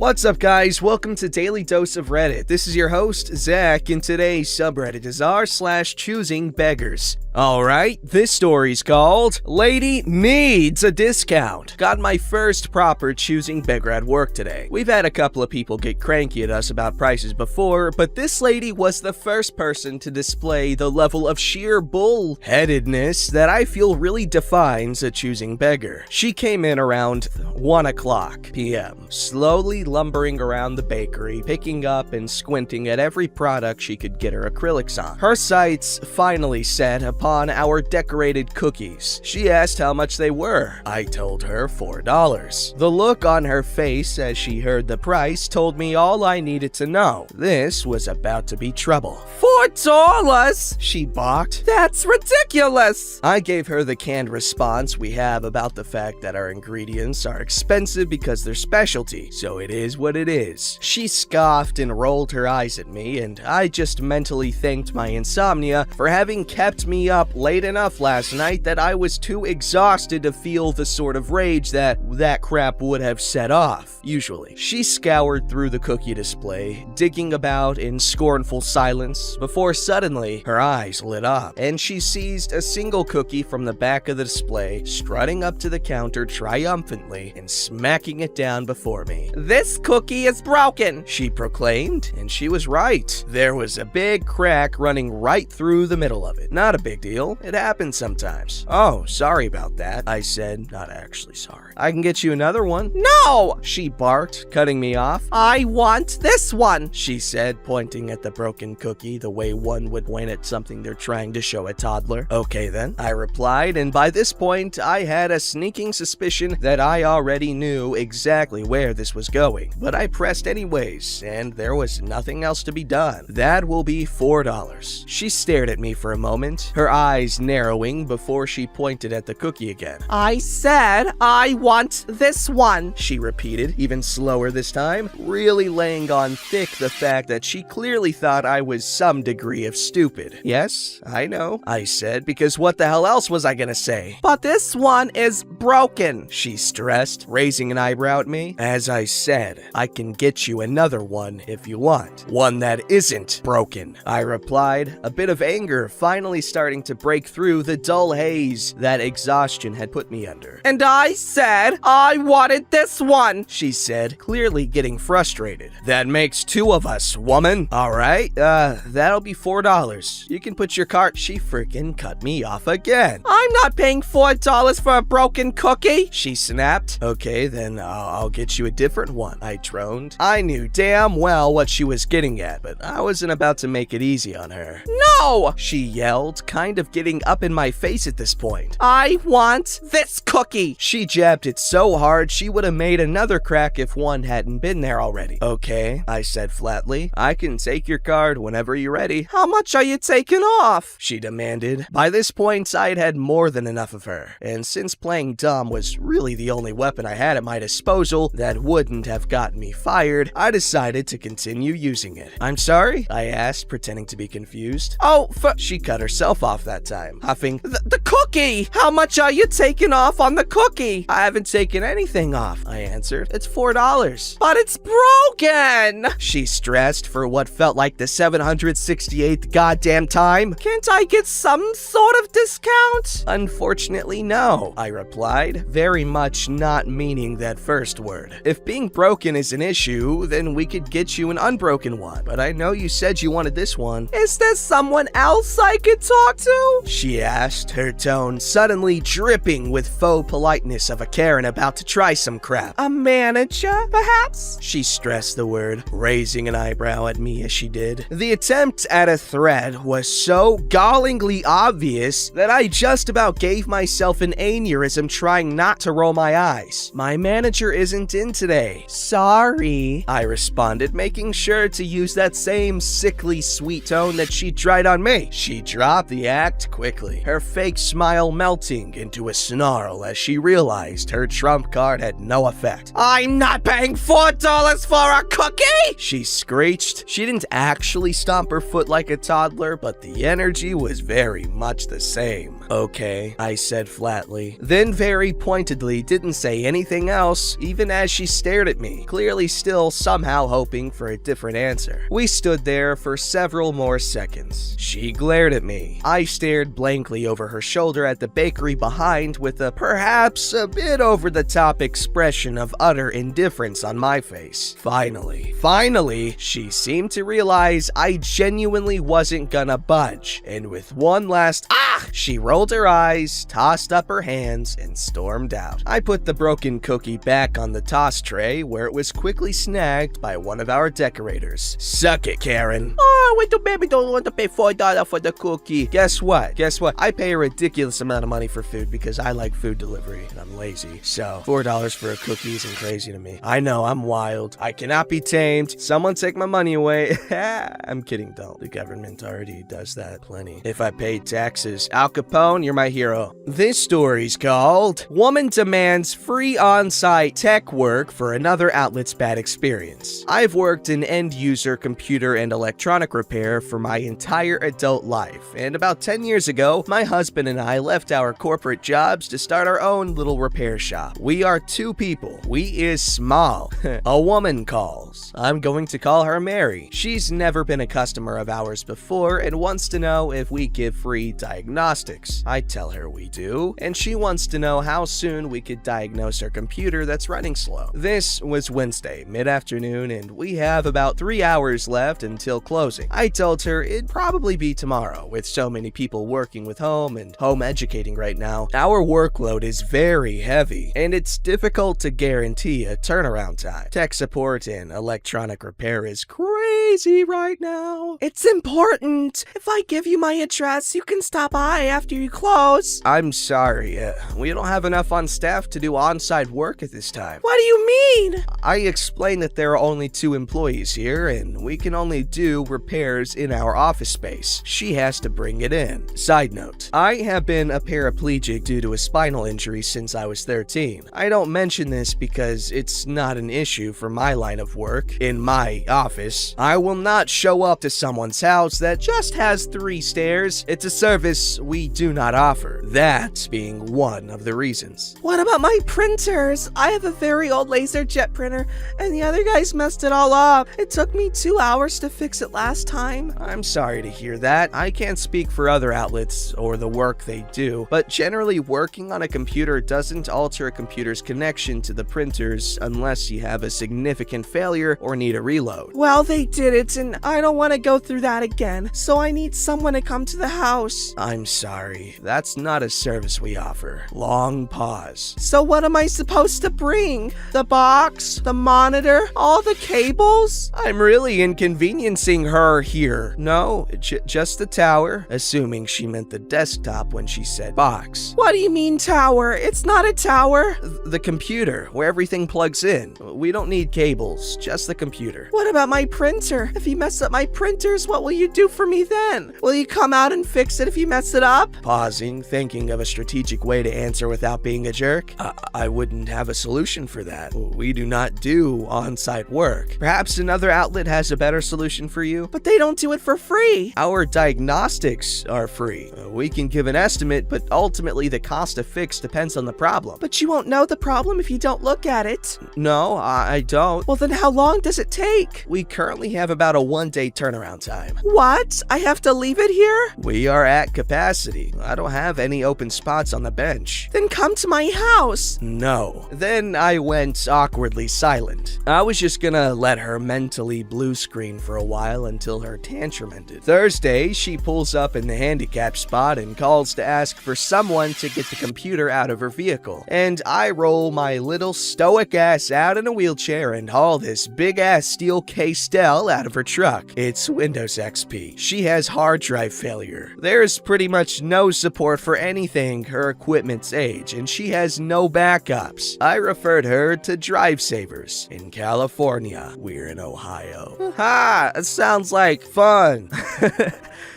What's up, guys? Welcome to Daily Dose of Reddit. This is your host, Zach, and today's subreddit is r/ChoosingBeggars. Alright, this story's called Lady Needs a Discount. Got my first proper choosing beggar at work today. We've had a couple of people get cranky at us about prices before, but this lady was the first person to display the level of sheer bull-headedness that I feel really defines a choosing beggar. She came in around 1 o'clock p.m., slowly lumbering around the bakery, picking up and squinting at every product she could get her acrylics on. Her sights finally set upon our decorated cookies. She asked how much they were. I told her $4. The look on her face as she heard the price told me all I needed to know. This was about to be trouble. $4? She balked. That's ridiculous! I gave her the canned response we have about the fact that our ingredients are expensive because they're specialty, so it is what it is. She scoffed and rolled her eyes at me, and I just mentally thanked my insomnia for having kept me up late enough last night that I was too exhausted to feel the sort of rage that crap would have set off, usually. She scoured through the cookie display, digging about in scornful silence, before suddenly her eyes lit up, and she seized a single cookie from the back of the display, strutting up to the counter triumphantly and smacking it down before me. This cookie is broken, she proclaimed, and she was right. There was a big crack running right through the middle of it. Not a big deal. It happens sometimes. Oh, sorry about that, I said, not actually sorry. I can get you another one. No! She barked, cutting me off. I want this one, she said, pointing at the broken cookie the way one would point at something they're trying to show a toddler. Okay then, I replied, and by this point, I had a sneaking suspicion that I already knew exactly where this was going. But I pressed anyways, and there was nothing else to be done. That will be $4. She stared at me for a moment, her eyes narrowing before she pointed at the cookie again. I said I want this one, she repeated, even slower this time, really laying on thick the fact that she clearly thought I was some degree of stupid. Yes, I know, I said, because what the hell else was I gonna say? But this one is broken, she stressed, raising an eyebrow at me. As I said, I can get you another one if you want. One that isn't broken, I replied, a bit of anger finally starting to break through the dull haze that exhaustion had put me under. And I said I wanted this one, she said, clearly getting frustrated. That makes two of us, woman. Alright, that'll be $4. You can put your cart. She freaking cut me off again. I'm not paying $4 for a broken cookie, she snapped. Okay, then I'll get you a different one, I droned. I knew damn well what she was getting at, but I wasn't about to make it easy on her. No, she yelled, kind of getting up in my face at this point. I want this cookie. She jabbed it so hard she would have made another crack if one hadn't been there already. Okay, I said flatly. I can take your card whenever you're ready. How much are you taking off? She demanded. By this point, I'd had more than enough of her, and since playing dumb was really the only weapon I had at my disposal that wouldn't have gotten me fired, I decided to continue using it. I'm sorry? I asked, pretending to be confused. Oh, she cut herself off that time, huffing, The cookie! How much are you taking off on the cookie? I haven't taken anything off, I answered. It's $4. But it's broken! She stressed for what felt like the 768th goddamn time. Can't I get some sort of discount? Unfortunately, no, I replied, very much not meaning that first word. If being broken is an issue, then we could get you an unbroken one, but I know you said you wanted this one. Is there someone else I could talk to? She asked, her tone suddenly dripping with faux politeness of a Karen about to try some crap. A manager, perhaps? She stressed the word, raising an eyebrow at me as she did. The attempt at a threat was so gallingly obvious that I just about gave myself an aneurysm trying not to roll my eyes. My manager isn't in today. Sorry, I responded, making sure to use that same sickly sweet tone that she tried on me. She dropped the act quickly, her fake smile melting into a snarl as she realized her trump card had no effect. I'm not paying $4 for a cookie, she screeched. She didn't actually stomp her foot like a toddler, but the energy was very much the same. Okay, I said flatly, then very pointedly didn't say anything else, even as she stared at me, clearly still somehow hoping for a different answer. We stood there for several more seconds. She glared at me. I stared blankly over her shoulder at the bakery behind with a perhaps a bit over-the-top expression of utter indifference on my face. Finally, she seemed to realize I genuinely wasn't gonna budge, and with one last she rolled her eyes, tossed up her hands, and stormed out. I put the broken cookie back on the toss tray, where it was quickly snagged by one of our decorators. Suck it, Karen. Oh, wait, the baby don't want to pay $4 for the cookie. Guess what? I pay a ridiculous amount of money for food because I like food delivery and I'm lazy. So $4 for a cookie isn't crazy to me. I know, I'm wild. I cannot be tamed. Someone take my money away. I'm kidding, though. The government already does that plenty. If I paid taxes, Al Capone, you're my hero. This story's called Woman Demands Free On-Site Tech Work for Another Outlet's Bad Experience. I've worked in end-user computer and electronic repair for my entire adult life, and about 10 years ago, my husband and I left our corporate jobs to start our own little repair shop. We are 2 people. We is small. A woman calls. I'm going to call her Mary. She's never been a customer of ours before and wants to know if we give free diagnostics. I tell her we do, and she wants to know how soon we could diagnose her computer that's running slow. This was Wednesday, mid-afternoon, and we have about 3 hours left until closing. I told her it'd probably be tomorrow, with so many people working with home and home educating right now. Our workload is very heavy, and it's difficult to guarantee a turnaround time. Tech support and electronic repair is crazy right now. It's important. If I give you my address, you can stop by after you close. I'm sorry, we don't have enough on staff to do on-site work at this time. What do you mean? I explained that there are only 2 employees here, and we can only do repairs in our office space. She has to bring it in. Side note, I have been a paraplegic due to a spinal injury since I was 13. I don't mention this because it's not an issue for my line of work. In my office, I will not show up to someone's house that just has 3 stairs. It's a service we do not offer. That being one of the reasons. What about my printers? I have a very old laser jet printer, and the other guys messed it all up. It took me 2 hours to fix it last time. I'm sorry to hear that. I can't speak for other outlets or the work they do, but generally working on a computer doesn't alter a computer's connection to the printers unless you have a significant failure or need a reload. Well, they did it, and I don't want to go through that again, so I need someone to come to the house. I'm sorry. That's not a service we offer. Long pause. So what am I supposed to bring? The box? The monitor? All the cables? I'm really inconveniencing her here. No, just the tower, assuming she meant the desktop when she said box. What do you mean tower? It's not a tower. The computer, where everything plugs in. We don't need cables, just the computer. What about my printer? If you mess up my printers, what will you do for me then? Will you come out and fix it if you mess it up? Pausing, thinking of a strategic way to answer without being a jerk. I wouldn't have a solution for that. We do not do on-site work. Perhaps another outlet has a better solution for you? But they don't do it for free. Our diagnostics are free. We can give an estimate, but ultimately the cost of fix depends on the problem. But you won't know the problem if you don't look at it. No, I don't. Well, then how long does it take? We currently have about a 1-day turnaround time. What? I have to leave it here? We are at capacity. I don't have any open spots on the bench. Then come to my house. No. Then I went awkwardly silent. I was just gonna let her mentally blue screen for a while until her tantrum ended. Thursday, she pulls up in the handicap spot and calls to ask for someone to get the computer out of her vehicle. And I roll my little stoic ass out in a wheelchair and haul this big ass steel K-Stel out of her truck. It's Windows XP. She has hard drive failure. There's pretty much no support for anything her equipment's age, and she has no backups. I referred her to Drive Savers in California. We're in Ohio. Ha! It sounds like fun.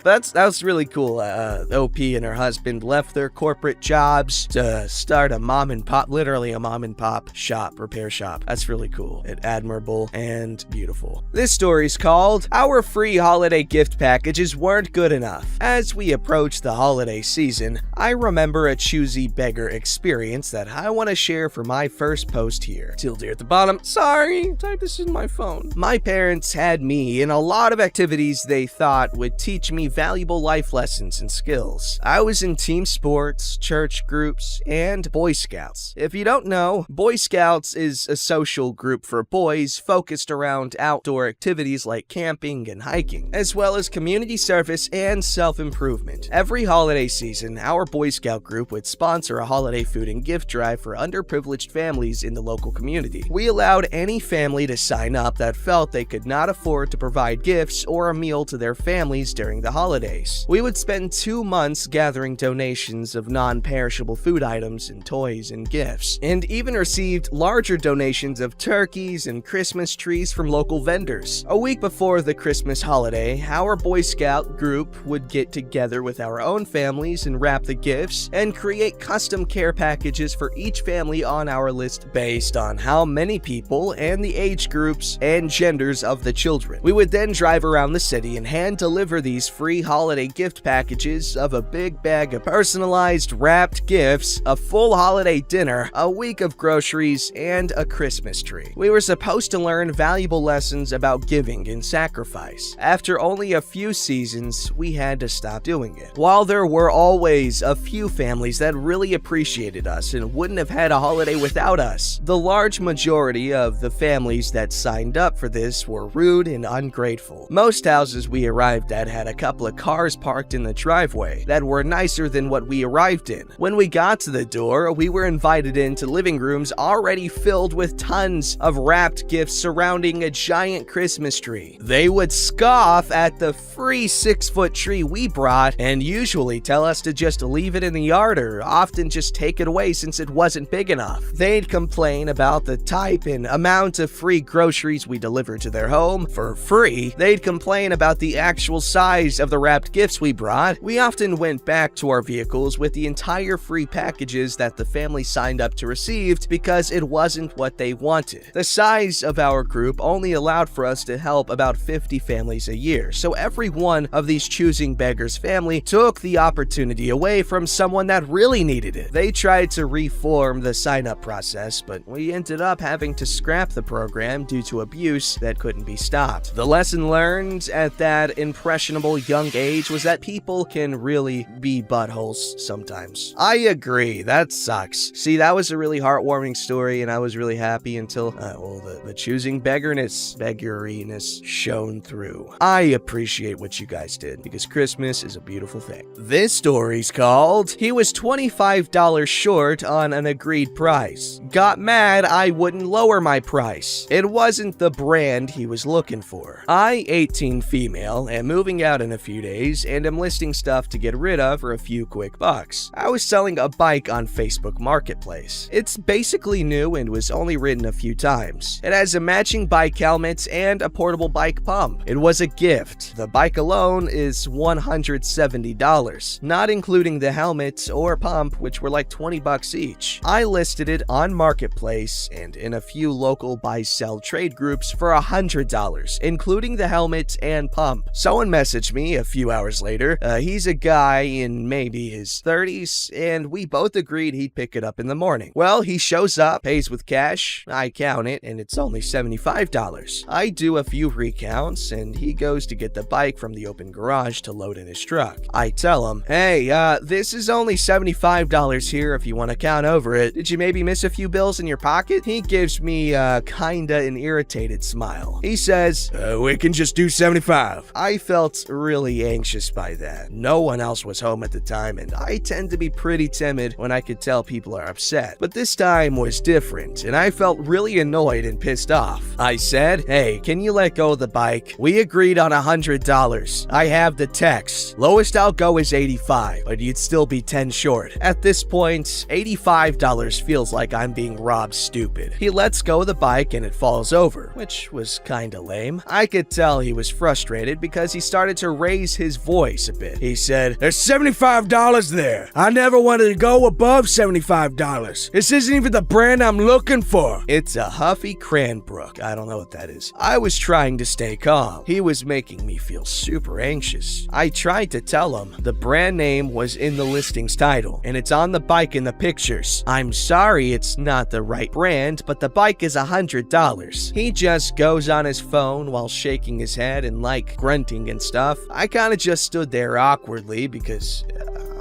That was really cool. OP and her husband left their corporate jobs to start a mom and pop, literally a mom and pop shop, repair shop. That's really cool and admirable and beautiful. This story story's called Our Free Holiday Gift Packages Weren't Good Enough. As we approach the holiday season, I remember a choosy beggar experience that I want to share for my first post here. Tilde at the bottom. Sorry, type this in my phone. My parents had me in a lot of activities they thought would teach me valuable life lessons and skills. I was in team sports, church groups, and Boy Scouts. If you don't know, Boy Scouts is a social group for boys focused around outdoor activities like camping and hiking, as well as community service and self-improvement. Every holiday season, our Boy Scout group would sponsor a holiday food and gift drive for underprivileged families in the local community. We allowed any family to sign up that felt they could not afford to provide gifts or a meal to their families during the holidays. We would spend 2 months gathering donations of non-perishable food items and toys and gifts, and even received larger donations of turkeys and Christmas trees from local vendors. A week before the Christmas holiday, our Boy Scout group would get together with our own families and wrap the gifts and create custom care packages for each family on our list based on how many people and the age groups and genders of the children. We would then drive around the city and hand deliver these free holiday gift packages of a big bag of personalized wrapped gifts, a full holiday dinner, a week of groceries, and a Christmas tree. We were supposed to learn valuable lessons about giving and sacrifice. After only a few seasons, we had to stop doing it. While there were always a few families that really appreciated us and wouldn't have had a holiday without us, the large majority of the families that signed up for this were rude and ungrateful. Most houses we arrived at had a couple of cars parked in the driveway that were nicer than what we arrived in. When we got to the door, we were invited into living rooms already filled with tons of wrapped gifts surrounding a giant Christmas tree. They would scoff at the free 6-foot tree we brought and usually tell us to just leave it in the yard or often just take it away since it wasn't big enough. They'd complain about the type and amount of free groceries we delivered to their home for free. They'd complain about the actual size of the wrapped gifts we brought. We often went back to our vehicles with the entire free packages that the family signed up to receive because it wasn't what they wanted. The size of our group only allowed for us to help about 50 families a year, so every one of these Choosing Beggars family took the opportunity away from someone that really needed it. They tried to reform the sign-up process, but we ended up having to scrap the program due to abuse that couldn't be stopped. The lesson learned at that impressionable young age was that people can really be buttholes sometimes. I agree, that sucks. See, that was a really heartwarming story, and I was really happy until, the choosing beggariness shone through. I appreciate what you guys did, because Christmas is a beautiful thing. This story's called, He Was $25 Short on an Agreed Price. Got mad I wouldn't lower my price. It wasn't the brand he was looking for. I, 18 female, am moving out in a few days, and am listing stuff to get rid of for a few quick bucks. I was selling a bike on Facebook Marketplace. It's basically new and was only ridden a few times. It has a matching bike helmet and a portable bike pump. It was a gift. The bike alone is $170, not including the helmet or pump, which were like 20 bucks each. I listed it on Marketplace and in a few local buy-sell trade groups for $100, including the helmet and pump. Someone messaged me a few hours later. He's a guy in maybe his 30s, and we both agreed he'd pick it up in the morning. Well, he shows up, pays with cash, I count it, and it's only $75. I do a few recounts, and he goes to get the bike from the open garage to load in his truck. I tell him, hey, this is only $75 here if you want to count over it. Did you maybe miss a few bills in your pocket? He gives me kinda an irritated smile. He says, we can just do 75. I felt really anxious by that. No one else was home at the time, and I tend to be pretty timid when I could tell people are upset. But this time was different, and I felt really annoyed and pissed off. I said, hey, can you let go of the bike? We agreed on $100. I have the text. Lowest I'll go is $85, but you'd still be 10 short. At this point, $85 feels like I'm being robbed stupid. He lets go of the bike and it falls over, which was kinda lame. I could tell he was frustrated because he started to raise his voice a bit. He said, there's $75 there. I never wanted to go above $75. This isn't even the brand I'm looking for. It's a Huffy Cranbrook. I don't know what that is. I was was trying to stay calm. He was making me feel super anxious. I tried to tell him the brand name was in the listing's title, and it's on the bike in the pictures. I'm sorry it's not the right brand, but the bike is $100. He just goes on his phone while shaking his head and like grunting and stuff. I kinda just stood there awkwardly because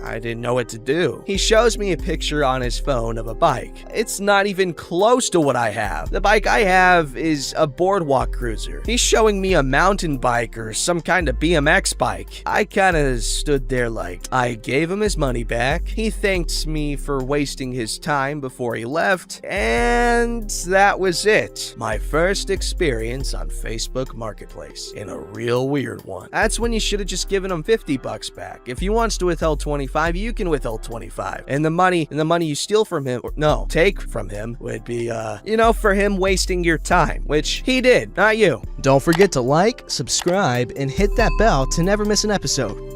I didn't know what to do. He shows me a picture on his phone of a bike. It's not even close to what I have. The bike I have is a boardwalk cruiser. He's showing me a mountain bike or some kind of BMX bike. I kinda stood there like, I gave him his money back. He thanked me for wasting his time before he left, and that was it. My first experience on Facebook Marketplace, and a real weird one. That's when you should have just given him $50 back. If he wants to withhold 25, you can withhold 25. And the money you steal from him, or no, take from him, would be, for him wasting your time, which he did, not you. Don't forget to like, subscribe, and hit that bell to never miss an episode.